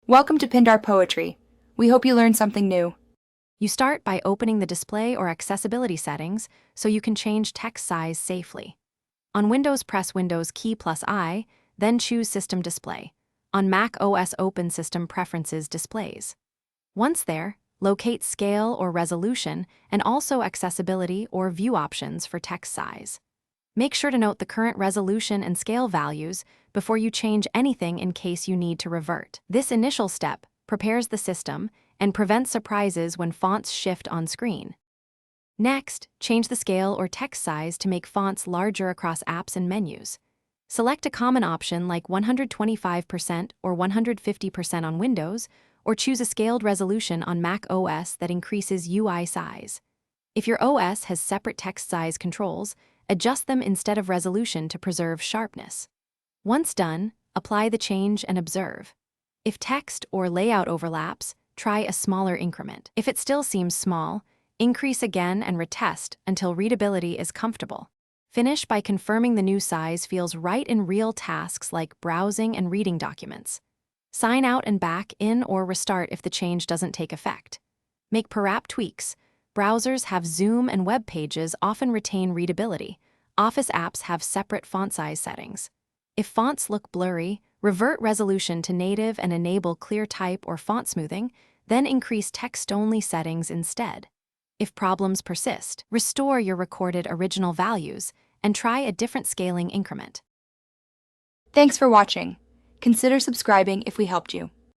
Welcome to Pindar Poetry. We hope you learned something new. You start by opening the display or accessibility settings so you can change text size safely. On Windows, press Windows key plus I, then choose System Display. On Mac OS, open System Preferences Displays. Once there, locate Scale or Resolution and also Accessibility or View options for text size. Make sure to note the current resolution and scale values before you change anything in case you need to revert. This initial step prepares the system and prevents surprises when fonts shift on screen. Next, change the scale or text size to make fonts larger across apps and menus. Select a common option like 125% or 150% on Windows, or choose a scaled resolution on Mac OS that increases UI size. If your OS has separate text size controls, adjust them instead of resolution to preserve sharpness. Once done, apply the change and observe. If text or layout overlaps, try a smaller increment. If it still seems small, increase again and retest until readability is comfortable. Finish by confirming the new size feels right in real tasks like browsing and reading documents. Sign out and back in or restart if the change doesn't take effect. Make per-app tweaks. Browsers have Zoom and web pages often retain readability. Office apps have separate font size settings. If fonts look blurry, revert resolution to native and enable clear type or font smoothing, then increase text-only settings instead. If problems persist, restore your recorded original values and try a different scaling increment. Thanks for watching. Consider subscribing if we helped you.